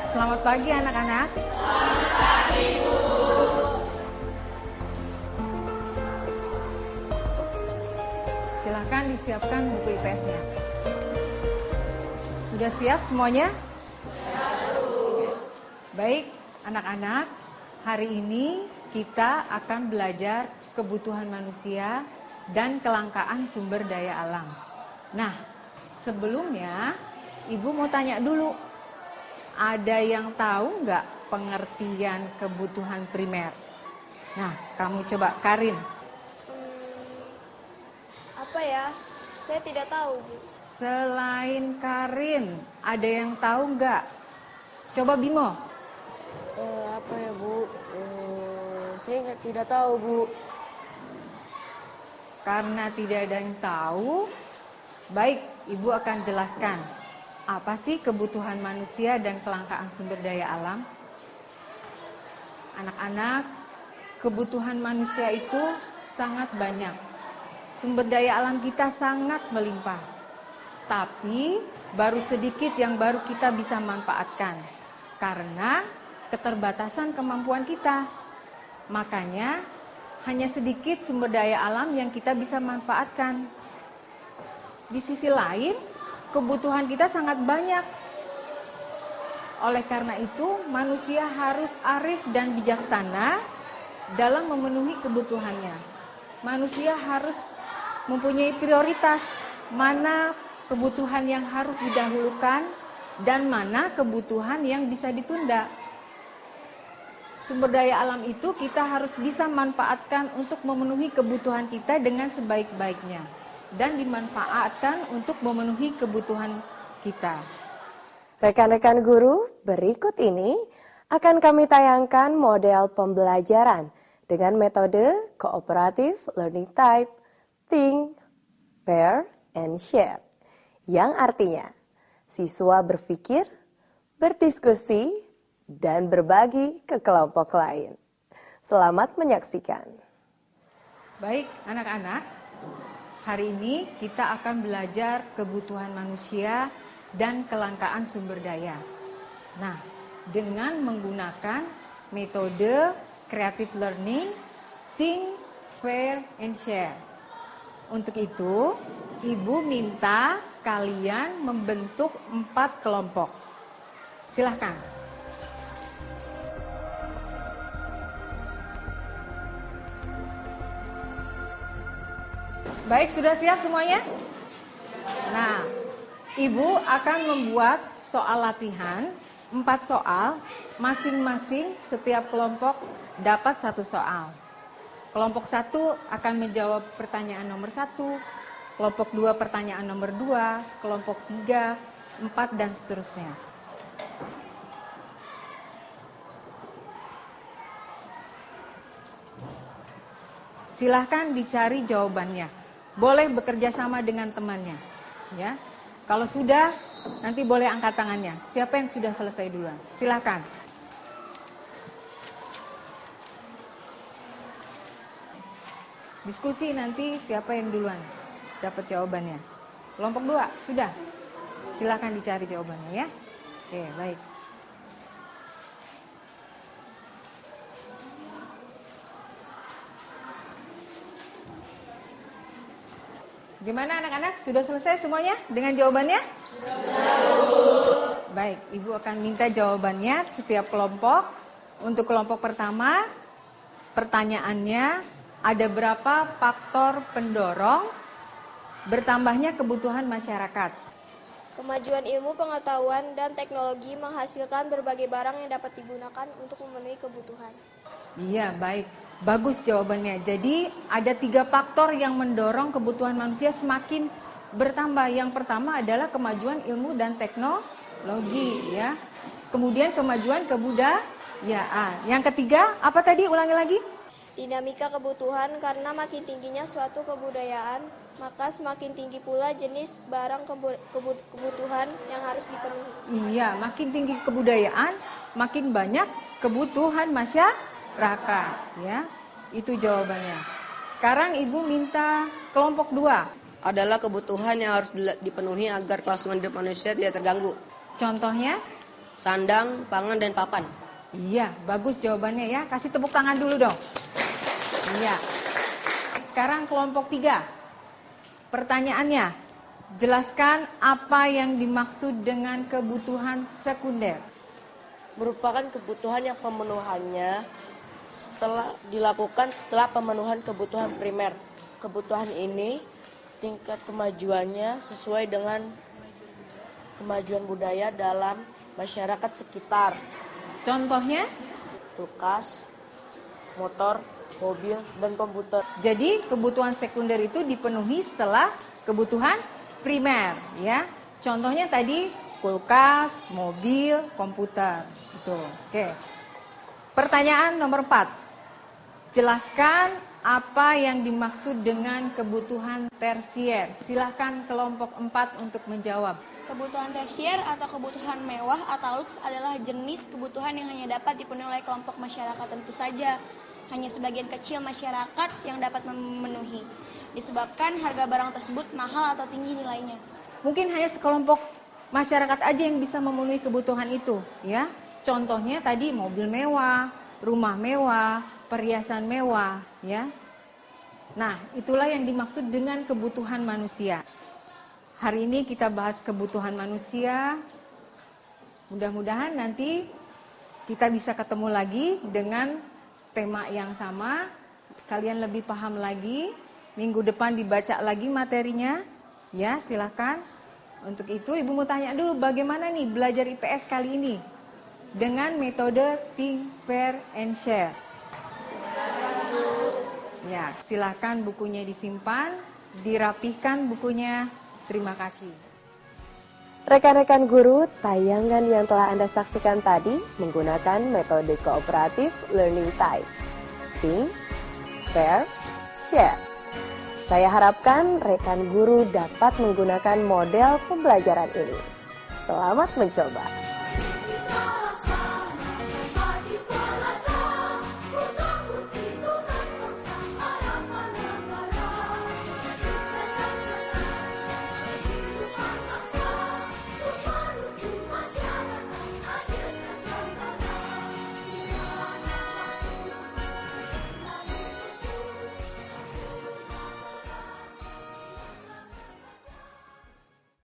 Selamat pagi anak-anak. Selamat pagi, Bu. Silakan disiapkan buku IPS-nya. Sudah siap semuanya? Siap, Bu. Baik, anak-anak. Hari ini kita akan belajar kebutuhan manusia dan kelangkaan sumber daya alam. Nah, sebelumnya Ibu mau tanya dulu, ada yang tahu nggak pengertian kebutuhan primer? Nah, kamu coba, Karin. Apa ya? Saya tidak tahu, Bu. Selain Karin, ada yang tahu nggak? Coba Bimo. Apa ya, Bu? Saya tidak tahu, Bu. Karena tidak ada yang tahu, baik, Ibu akan jelaskan. Apa sih kebutuhan manusia dan kelangkaan sumber daya alam? Anak-anak, kebutuhan manusia itu sangat banyak. Sumber daya alam kita sangat melimpah. Tapi baru sedikit yang baru kita bisa manfaatkan. Karena keterbatasan kemampuan kita. Makanya hanya sedikit sumber daya alam yang kita bisa manfaatkan. Di sisi lain, kebutuhan kita sangat banyak. Oleh karena itu, manusia harus arif dan bijaksana dalam memenuhi kebutuhannya. Manusia harus mempunyai prioritas, mana kebutuhan yang harus didahulukan dan mana kebutuhan yang bisa ditunda. Sumber daya alam itu kita harus bisa manfaatkan untuk memenuhi kebutuhan kita dengan sebaik-baiknya dan dimanfaatkan untuk memenuhi kebutuhan kita. Rekan-rekan guru, berikut ini akan kami tayangkan model pembelajaran dengan metode Cooperative Learning Type, Think, Pair, and Share, yang artinya siswa berpikir, berdiskusi, dan berbagi ke kelompok lain. Selamat menyaksikan. Baik, anak-anak, hari ini kita akan belajar kebutuhan manusia dan kelangkaan sumber daya. Nah, dengan menggunakan metode Creative Learning, Think, Pair, and Share. Untuk itu, Ibu minta kalian membentuk 4 kelompok. Silahkan. Baik, sudah siap semuanya? Nah, Ibu akan membuat soal latihan, 4 soal, masing-masing setiap kelompok dapat 1 soal. Kelompok 1 akan menjawab pertanyaan nomor 1, kelompok 2 pertanyaan nomor 2, kelompok 3, 4, dan seterusnya. Silahkan dicari jawabannya. Boleh bekerja sama dengan temannya. Ya. Kalau sudah, nanti boleh angkat tangannya. Siapa yang sudah selesai duluan? Silahkan. Diskusi nanti siapa yang duluan dapat jawabannya. Kelompok 2, sudah? Silahkan dicari jawabannya ya. Oke, baik. Gimana anak-anak? Sudah selesai semuanya dengan jawabannya? Sudah. Baik, Ibu akan minta jawabannya setiap kelompok. Untuk kelompok pertama, pertanyaannya, ada berapa faktor pendorong bertambahnya kebutuhan masyarakat? Kemajuan ilmu pengetahuan dan teknologi menghasilkan berbagai barang yang dapat digunakan untuk memenuhi kebutuhan. Iya, baik. Bagus jawabannya. Jadi ada 3 faktor yang mendorong kebutuhan manusia semakin bertambah. Yang pertama adalah kemajuan ilmu dan teknologi, ya. Kemudian kemajuan kebudayaan. Yang ketiga, apa tadi? Ulangi lagi. Dinamika kebutuhan, karena makin tingginya suatu kebudayaan, maka semakin tinggi pula jenis barang kebutuhan yang harus dipenuhi. Iya, makin tinggi kebudayaan, makin banyak kebutuhan masyarakat, ya. Itu jawabannya. Sekarang Ibu minta kelompok 2. Adalah kebutuhan yang harus dipenuhi agar kelangsungan hidup manusia tidak terganggu. Contohnya? sandang, pangan, dan papan. Iya, bagus jawabannya ya. Kasih tepuk tangan dulu dong. Iya. Sekarang kelompok 3. Pertanyaannya, jelaskan apa yang dimaksud dengan kebutuhan sekunder. Merupakan kebutuhan yang pemenuhannya dilakukan setelah pemenuhan kebutuhan primer. Kebutuhan ini tingkat kemajuannya sesuai dengan kemajuan budaya dalam masyarakat sekitar. Contohnya? Kulkas, motor, mobil, dan komputer. Jadi kebutuhan sekunder itu dipenuhi setelah kebutuhan primer, ya. Contohnya tadi kulkas, mobil, komputer. Itu. Oke. Pertanyaan nomor 4. Jelaskan apa yang dimaksud dengan kebutuhan tersier. Silahkan kelompok 4 untuk menjawab. Kebutuhan tersier atau kebutuhan mewah atau luks adalah jenis kebutuhan yang hanya dapat dipenuhi oleh kelompok masyarakat tentu saja. Hanya sebagian kecil masyarakat yang dapat memenuhi. Disebabkan harga barang tersebut mahal atau tinggi nilainya. Mungkin hanya sekelompok masyarakat aja yang bisa memenuhi kebutuhan itu, ya. Contohnya tadi mobil mewah, rumah mewah, perhiasan mewah, ya. Nah, itulah yang dimaksud dengan kebutuhan manusia. Hari ini kita bahas kebutuhan manusia. Mudah-mudahan nanti kita bisa ketemu lagi dengan tema yang sama. Kalian lebih paham lagi. Minggu depan dibaca lagi materinya. Ya, silakan. Untuk itu Ibu mau tanya dulu bagaimana nih belajar IPS kali ini dengan metode Think, Pair, and Share. Ya, silakan bukunya disimpan, dirapihkan bukunya. Terima kasih. Rekan-rekan guru, tayangan yang telah Anda saksikan tadi menggunakan metode kooperatif learning type. Think, Pair, Share. Saya harapkan rekan guru dapat menggunakan model pembelajaran ini. Selamat mencoba.